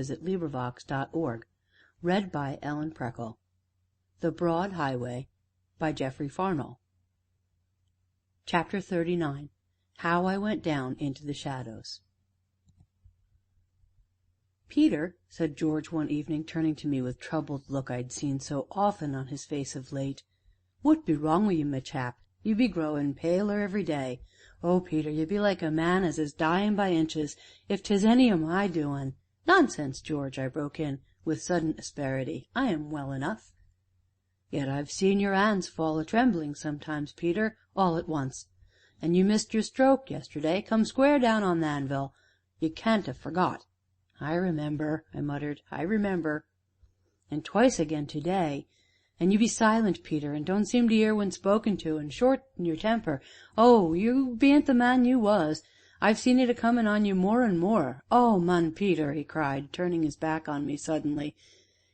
LibriVox.org. Read by Ellen Preckle. The Broad Highway by Geoffrey Farnell. Chapter 39. How I Went Down into the Shadows. "Peter," said George one evening, turning to me with the troubled look I'd seen so often on his face of late, "what be wrong wi' you, my chap? You be growing paler every day. Oh, Peter, you be like a man as is dying by inches, if 'tis any o' my doing." "Nonsense, George," I broke in, with sudden asperity. "I am well enough." "Yet I've seen your 'ands fall a trembling sometimes, Peter, all at once. And you missed your stroke yesterday, come square down on the anvil. You can't have forgot." "I remember," I muttered, "I remember." "And twice again to day. And you be silent, Peter, and don't seem to 'ear when spoken to, and short in your temper. Oh, you bean't the man you was. I've seen it a-comin' on you more and more. Oh, man, Peter," he cried, turning his back on me suddenly,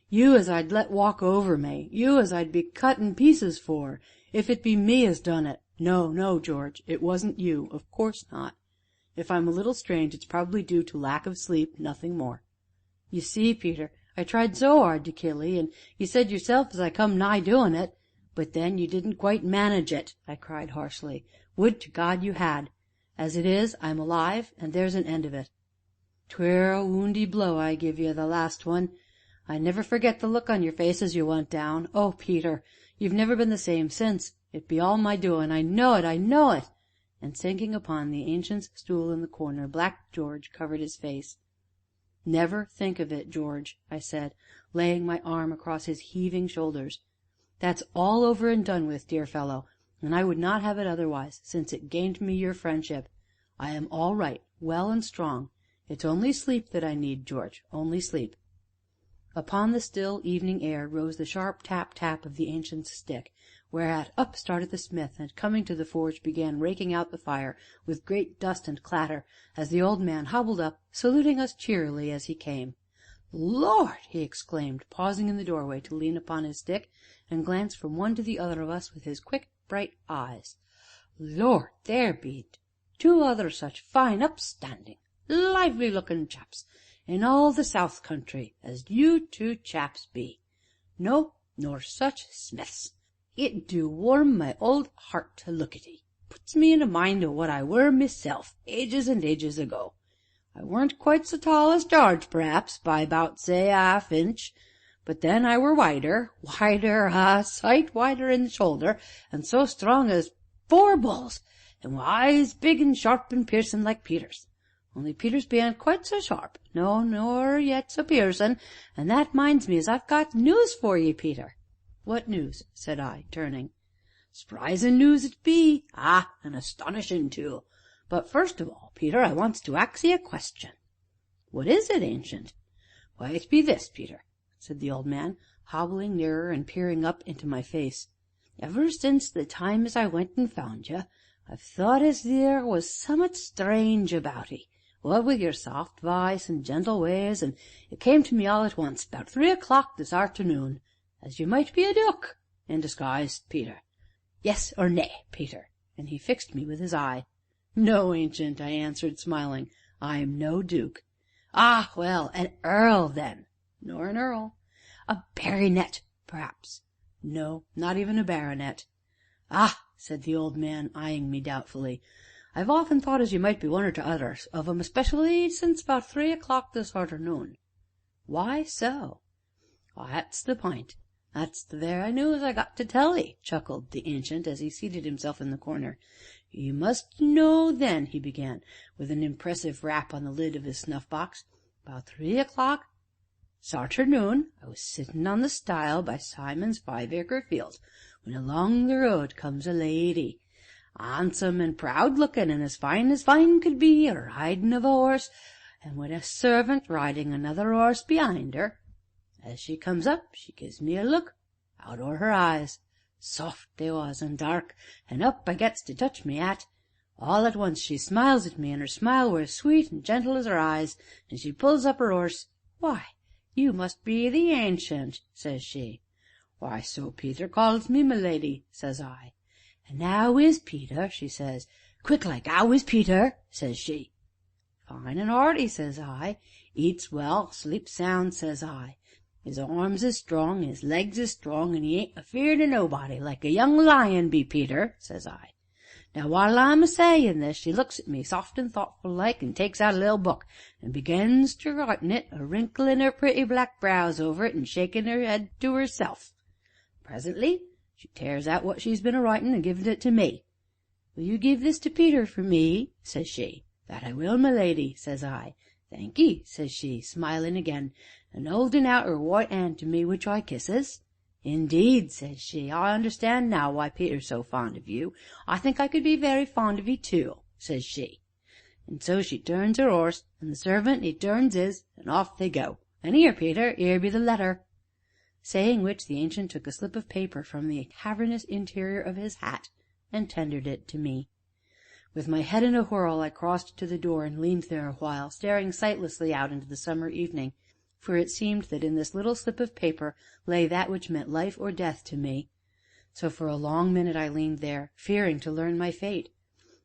"you as I'd let walk over me, you as I'd be cut in pieces for, if it be me as done it. No, no, George, it wasn't you, of course not. If I'm a little strange, it's probably due to lack of sleep, nothing more. You see, Peter, I tried so 'ard to kill 'ee, and you said yourself as I come nigh doing it. But then you didn't quite manage it," I cried harshly. "Would to God you had! As it is, I'm alive, and there's an end of it. 'Twere a woundy blow I give you, the last one. I never forget the look on your face as you went down. Oh, Peter, you've never been the same since. It be all my doing, I know it, I know it!" And sinking upon the Ancient's stool in the corner, Black George covered his face. "Never think of it, George," I said, laying my arm across his heaving shoulders. "That's all over and done with, dear fellow, and I would not have it otherwise, since it gained me your friendship. I am all right, well and strong. It's only sleep that I need, George, only sleep." Upon the still evening air rose the sharp tap tap of the Ancient's stick, whereat up started the smith, and coming to the forge began raking out the fire with great dust and clatter, as the old man hobbled up, saluting us cheerily as he came. "Lord!" he exclaimed, pausing in the doorway to lean upon his stick and glance from one to the other of us with his quick, bright eyes. "Lord, there be two other such fine, upstanding, lively looking chaps in all the south country as you two chaps be. No, nor such smiths. It do warm my old heart to look at 'ee. Puts me in a mind o' what I were myself, ages and ages ago. I weren't quite so tall as Jarge, p'r'aps, by 'bout, say, a 'alf-inch, but then I were wider, a sight wider in the shoulder, and so strong as 4 bulls, and wi' eyes big and sharp and piercin' like Peter's. Only Peter's bean't quite so sharp, no, nor yet so piercin', and that minds me as I've got news for ye, Peter." "What news?" said I, turning. "S'prisin' news it be, and astonishin' too. But first of all, Peter, I wants to ax 'ee a question." "What is it, Ancient?" "Why, it be this, Peter," said the old man, hobbling nearer and peering up into my face. "Ever since the time as I went and found you, I've thought as theer was summat strange about 'ee, what wi' your soft voice and gentle ways, and it came to me all at once, 'bout 3 o'clock this arternoon, as you might be a dook in disguise, Peter. Yes or nay, Peter?" And he fixed me with his eye. "No, Ancient," I answered, smiling, "I'm no duke." "Ah, well, an earl, then?" "Nor an earl." "A baronet, p'r'aps?" "No, not even a baronet." "Ah!" said the old man, eyeing me doubtfully, "I've often thought as you might be one or t'other of 'em, especially since 'bout 3 o'clock this arternoon." "Why so?" "That's the p'int. That's the very news I got to tell 'ee," chuckled the Ancient, as he seated himself in the corner. "You must know, then," he began, with an impressive rap on the lid of his snuff box, "'bout 3 o'clock s'arternoon I was sittin' on the stile by Simon's 5-acre field, when along the road comes a lady, 'andsome and proud lookin', and as fine could be, a ridin' of a 'orse, and wi' a servant riding another 'orse be'ind her. As she comes up, she gives me a look out o' her eyes, soft they was and dark, and up I gets to touch me 'at. All at once she smiles at me, and her smile were as sweet and gentle as her eyes, and she pulls up her 'orse. 'Why, you must be the Ancient,' says she. 'Why, so Peter calls me, my lady,' says I. 'And 'ow is Peter?' she says. 'Quick like, 'ow is Peter?' says she. 'Fine and 'earty,' says I. Eats well, sleeps sound,' says I. 'His arms is strong, his legs is strong, an' 'e ain't afeard o' nobody, like a young lion be, Peter,' says I. Now, while I'm a-sayin' this, she looks at me, soft an' thoughtful like, an' takes out a little book, an' begins to write in it, a-wrinklin' her pretty black brows over it, an' shakin' her head to herself. Presently she tears out what she's been a-writin', an' gives it to me. 'Will you give this to Peter for me?' says she. 'That I will, my lady,' says I. 'Thank 'ee,' says she, smilin' again, an' 'oldin' out her white 'and to me, which I kisses. 'Indeed,' says she, 'I understand now why Peter's so fond of you. I think I could be very fond of 'ee too,' says she. An' so she turns her 'orse, an' the servant 'e turns 'is, an' off they go. An' 'ere, Peter, 'ere be the letter." Saying which, the Ancient took a slip of paper from the cavernous interior of his hat and tendered it to me. With my head in a whirl, I crossed to the door and leaned there a while, staring sightlessly out into the summer evening, for it seemed that in this little slip of paper lay that which meant life or death to me. So for a long minute I leaned there, fearing to learn my fate.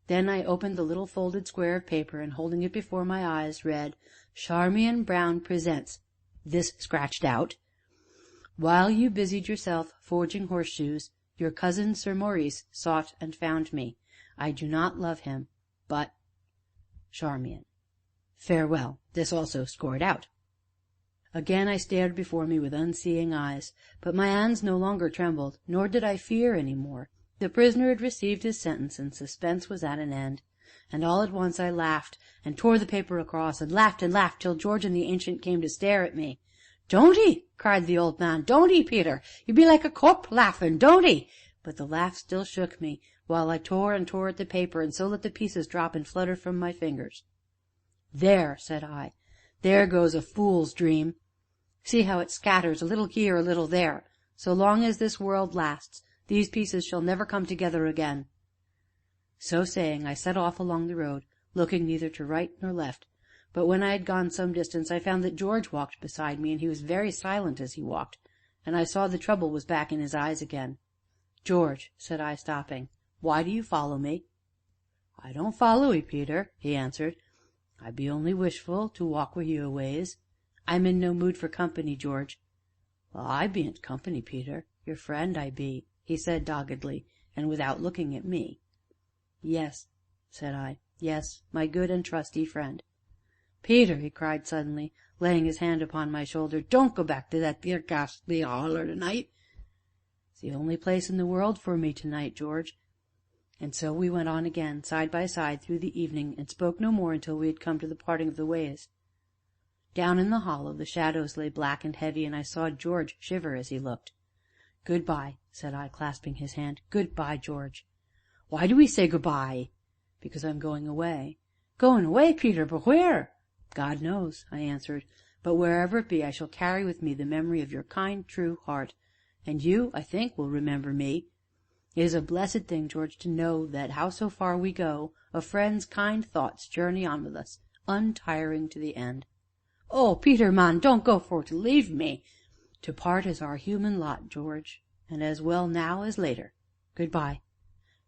Then I opened the little folded square of paper, and, holding it before my eyes, read: "Charmian Brown presents," this scratched out: "While you busied yourself forging horseshoes, your cousin Sir Maurice sought and found me. I do not love him, but Charmian. Farewell." This also scored out. Again I stared before me with unseeing eyes, but my hands no longer trembled, nor did I fear any more. The prisoner had received his sentence, and suspense was at an end. And all at once I laughed, and tore the paper across, and laughed, till George and the Ancient came to stare at me. "Don't 'ee?" cried the old man. "Don't 'ee, Peter? You be like a corp laughin', don't 'ee?" But the laugh still shook me, while I tore and tore at the paper, and so let the pieces drop and flutter from my fingers. "There," said I, "there goes a fool's dream. See how it scatters, a little here, a little there. So long as this world lasts, these pieces shall never come together again." So saying, I set off along the road, looking neither to right nor left. But when I had gone some distance, I found that George walked beside me, and he was very silent as he walked, and I saw the trouble was back in his eyes again. "George," said I, stopping, "why do you follow me?" "I don't follow 'ee, Peter," he answered. "I be only wishful to walk wi' you a ways. I'm in no mood for company, George." "Well, I bean't company, Peter, your friend I be," he said doggedly, and without looking at me. "Yes," said I, "yes, my good and trusty friend." "Peter," he cried suddenly, laying his hand upon my shoulder, "don't go back to that theer ghastly 'Oller to night." "It's the only place in the world for me to night, George." And so we went on again, side by side, through the evening, and spoke no more until we had come to the parting of the ways. Down in the hollow the shadows lay black and heavy, and I saw George shiver as he looked. "Good bye," said I, clasping his hand. "Good bye, George." "Why do we say good bye?" "Because I'm going away." "Goin' away, Peter, but where?" "God knows," I answered, "but wherever it be, I shall carry with me the memory of your kind, true heart. And you, I think, will remember me. It is a blessed thing, George, to know that, howso far we go, a friend's kind thoughts journey on with us, untiring to the end." "Oh, Peter, man, don't go for to leave me." "To part is our human lot, George, and as well now as later. Good bye."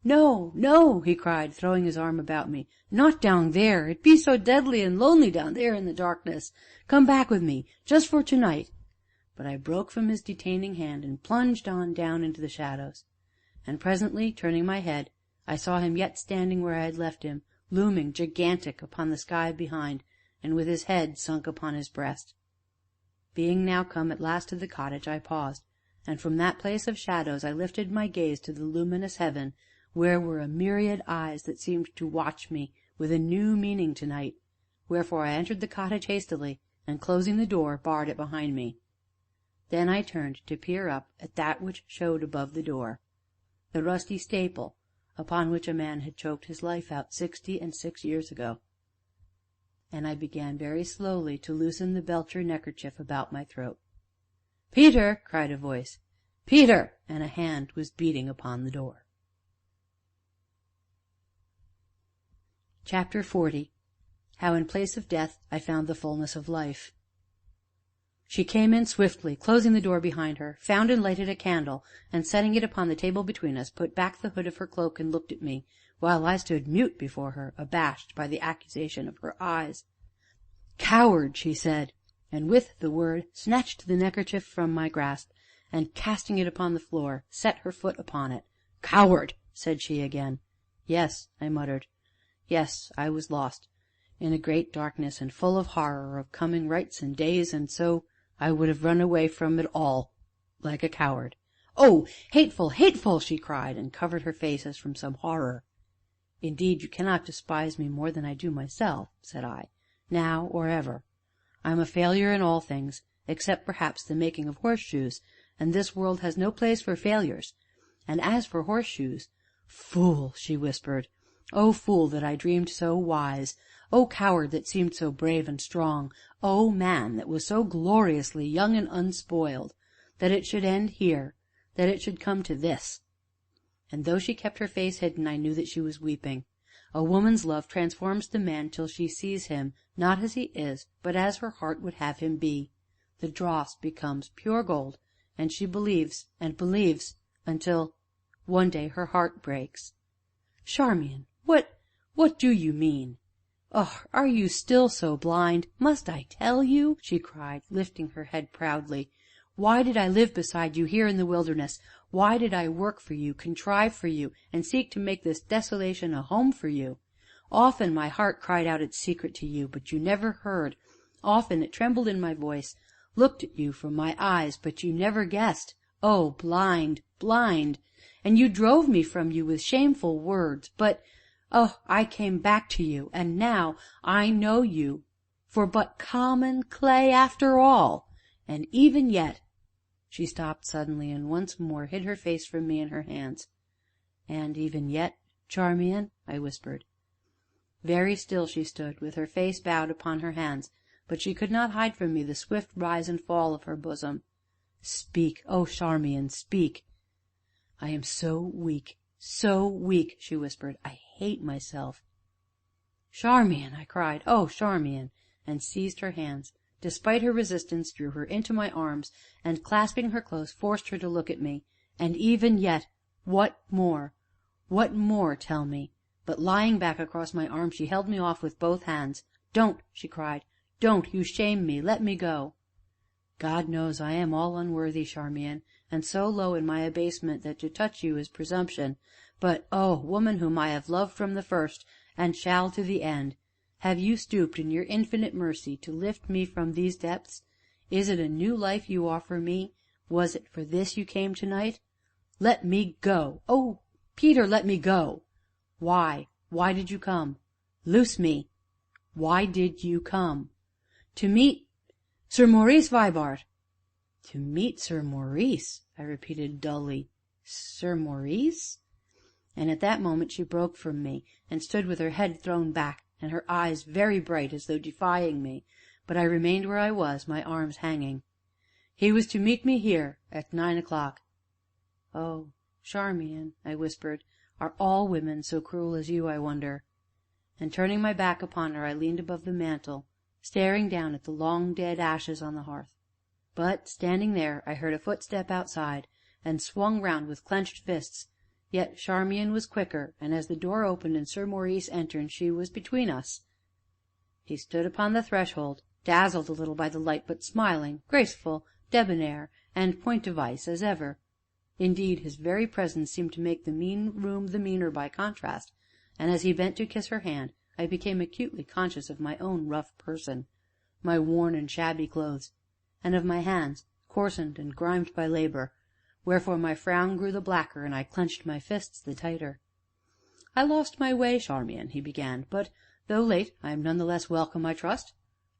"No, no!" he cried, throwing his arm about me. "Not down there! It be so deadly and lonely down there in the darkness. Come back with me, just for to night." But I broke from his detaining hand, and plunged on down into the shadows. And presently, turning my head, I saw him yet standing where I had left him, looming gigantic upon the sky behind, and with his head sunk upon his breast. Being now come at last to the cottage, I paused, and from that place of shadows I lifted my gaze to the luminous heaven, where were a myriad eyes that seemed to watch me with a new meaning to night. Wherefore I entered the cottage hastily, and, closing the door, barred it behind me. Then I turned to peer up at that which showed above the door, the rusty staple upon which a man had choked his life out 66 years ago. And I began very slowly to loosen the belcher neckerchief about my throat. "Peter!" cried a voice. "Peter!" and a hand was beating upon the door. Chapter 40. How in place of death I found the fullness of life. She came in swiftly, closing the door behind her, found and lighted a candle, and, setting it upon the table between us, put back the hood of her cloak and looked at me, while I stood mute before her, abashed by the accusation of her eyes. "Coward!" she said, and, with the word, snatched the neckerchief from my grasp, and, casting it upon the floor, set her foot upon it. "Coward!" said she again. "Yes," I muttered. "Yes, I was lost in a great darkness, and full of horror of coming rites and days, and so I would have run away from it all like a coward." "Oh, hateful, hateful!" she cried, and covered her face as from some horror. "Indeed, you cannot despise me more than I do myself," said I, "now or ever. I am a failure in all things, except perhaps the making of horseshoes, and this world has no place for failures. And as for horseshoes fool!" she whispered. "Oh, fool, that I dreamed so wise! Oh, coward, that seemed so brave and strong! Oh, man, that was so gloriously young and unspoiled! That it should end here, that it should come to this!" And though she kept her face hidden, I knew that she was weeping. A woman's love transforms the man till she sees him, not as he is, but as her heart would have him be. The dross becomes pure gold, and she believes and believes until one day her heart breaks. "Charmian, what do you mean? Oh, are you still so blind? Must I tell you?" she cried, lifting her head proudly. "Why did I live beside you here in the wilderness? Why did I work for you, contrive for you, and seek to make this desolation a home for you? Often my heart cried out its secret to you, but you never heard. Often it trembled in my voice, looked at you from my eyes, but you never guessed. Oh, blind, blind! And you drove me from you with shameful words, but oh, I came back to you, and now I know you for but common clay after all, and even yet—" She stopped suddenly, and once more hid her face from me in her hands. "And even yet, Charmian?" I whispered. Very still she stood, with her face bowed upon her hands, but she could not hide from me the swift rise and fall of her bosom. "Speak, oh, Charmian, speak!" "I am so weak, she whispered. "I hate myself." "Charmian!" I cried. "Oh, Charmian!" and seized her hands. Despite her resistance, drew her into my arms, and, clasping her close, forced her to look at me. "And even yet what more? What more, tell me?" But, lying back across my arm, she held me off with both hands. "Don't!" she cried. "Don't! You shame me! Let me go!" God knows I am all unworthy, Charmian, and so low in my abasement that to touch you is presumption. But oh, woman whom I have loved from the first, and shall to the end, have you stooped in your infinite mercy to lift me from these depths? Is it a new life you offer me? Was it for this you came to night? Let me go! Oh, Peter, let me go! Why did you come? Loose me! Why did you come? To meet Sir Maurice Vibart." "To meet Sir Maurice!" I repeated dully. "Sir Maurice?" And at that moment she broke from me, and stood with her head thrown back, and her eyes very bright, as though defying me, but I remained where I was, my arms hanging. "He was to meet me here at 9 o'clock." "Oh, Charmian," I whispered, "are all women so cruel as you, I wonder?" And, turning my back upon her, I leaned above the mantel, staring down at the long dead ashes on the hearth. But, standing there, I heard a footstep outside, and swung round with clenched fists. Yet Charmian was quicker, and, as the door opened and Sir Maurice entered, she was between us. He stood upon the threshold, dazzled a little by the light, but smiling, graceful, debonair, and point device as ever. Indeed, his very presence seemed to make the mean room the meaner by contrast, and, as he bent to kiss her hand, I became acutely conscious of my own rough person, my worn and shabby clothes, and of my hands, coarsened and grimed by labor, wherefore my frown grew the blacker, and I clenched my fists the tighter. "I lost my way, Charmian," he began, "but, though late, I am none the less welcome, I trust.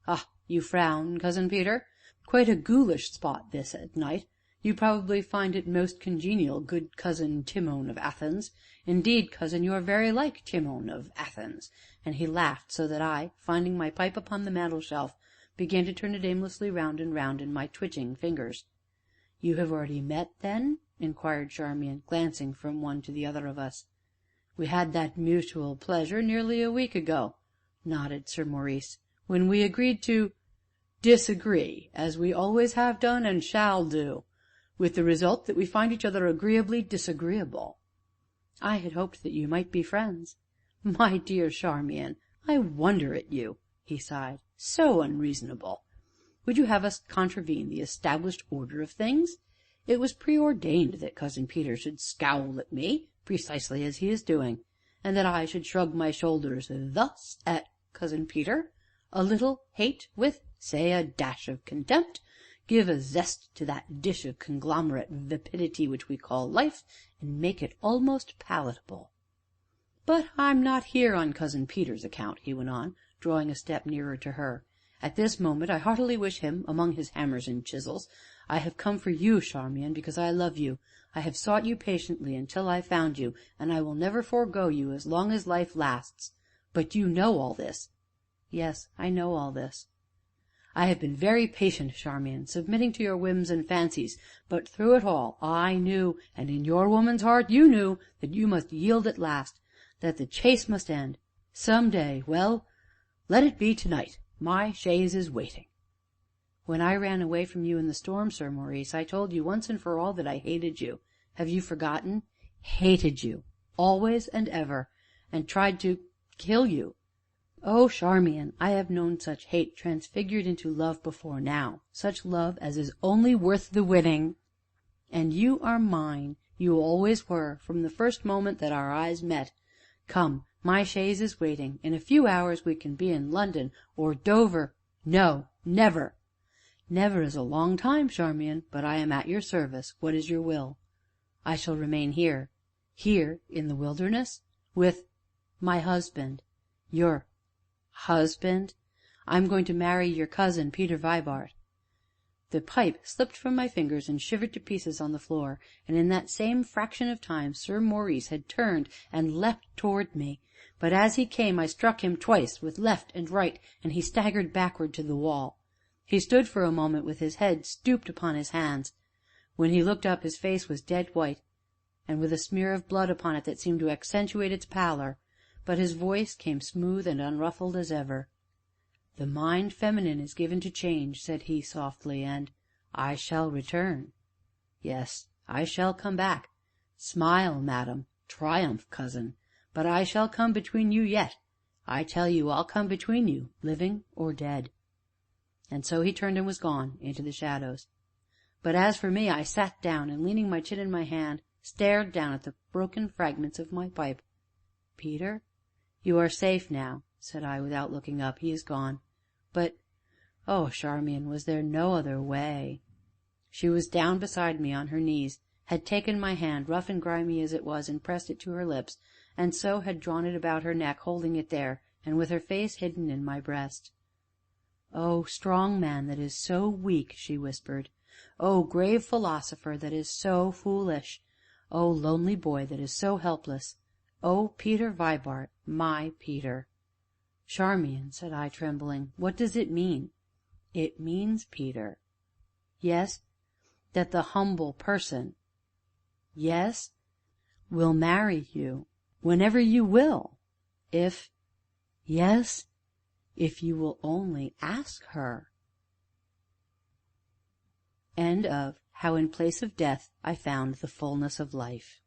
Ah, you frown, Cousin Peter? Quite a ghoulish spot this at night. You probably find it most congenial, good Cousin Timon of Athens. Indeed, cousin, you are very like Timon of Athens," and he laughed, so that I, finding my pipe upon the mantelshelf, began to turn it aimlessly round and round in my twitching fingers. "You have already met, then?" inquired Charmian, glancing from one to the other of us. "We had that mutual pleasure nearly a week ago," nodded Sir Maurice, "when we agreed to disagree, as we always have done and shall do, with the result that we find each other agreeably disagreeable." "I had hoped that you might be friends." "My dear Charmian, I wonder at you!" he sighed. "So unreasonable! Would you have us contravene the established order of things? It was preordained that Cousin Peter should scowl at me, precisely as he is doing, and that I should shrug my shoulders thus at Cousin Peter, a little hate with, say, a dash of contempt, give a zest to that dish of conglomerate vapidity which we call life, and make it almost palatable. But I'm not here on Cousin Peter's account," he went on, drawing a step nearer to her. "At this moment I heartily wish him among his hammers and chisels. I have come for you, Charmian, because I love you. I have sought you patiently until I found you, and I will never forego you as long as life lasts. But you know all this." "Yes, I know all this." "I have been very patient, Charmian, submitting to your whims and fancies, but through it all I knew, and in your woman's heart you knew, that you must yield at last, that the chase must end some day. Well, let it be to night. My chaise is waiting." "When I ran away from you in the storm, Sir Maurice, I told you once and for all that I hated you. Have you forgotten? Hated you, always and ever, and tried to kill you. Oh, Charmian, I have known such hate transfigured into love before now, such love as is only worth the winning. And you are mine, you always were, from the first moment that our eyes met. Come, my chaise is waiting. In a few hours we can be in London or Dover. No, never!" "Never is a long time, Charmian, but I am at your service. What is your will?" "I shall remain here." "Here, in the wilderness?" "With my husband." "Your husband?" "I'm going to marry your cousin, Peter Vibart." The pipe slipped from my fingers and shivered to pieces on the floor, and in that same fraction of time Sir Maurice had turned and leapt towards me, but as he came I struck him twice with left and right, and he staggered backward to the wall. He stood for a moment with his head stooped upon his hands. When he looked up his face was dead white, and with a smear of blood upon it that seemed to accentuate its pallor, but his voice came smooth and unruffled as ever. "The mind feminine is given to change," said he softly, "and I shall return. Yes, I shall come back. Smile, madam, triumph, cousin, but I shall come between you yet. I tell you, I'll come between you, living or dead." And so he turned and was gone into the shadows. But as for me, I sat down, and, leaning my chin in my hand, stared down at the broken fragments of my pipe. "Peter, you are safe now," said I, without looking up. "He is gone. But oh, Charmian, was there no other way?" She was down beside me on her knees, had taken my hand, rough and grimy as it was, and pressed it to her lips, and so had drawn it about her neck, holding it there, and with her face hidden in my breast. "Oh, strong man that is so weak!" she whispered. "Oh, grave philosopher that is so foolish! Oh, lonely boy that is so helpless! Oh, Peter Vibart, my Peter!" "Charmian," said I, trembling, "what does it mean?" "It means, Peter." "Yes?" "That the humble person—" "Yes?" "Will marry you whenever you will, if—" "Yes?" "If you will only ask her." End of How in Place of Death I Found the Fullness of Life.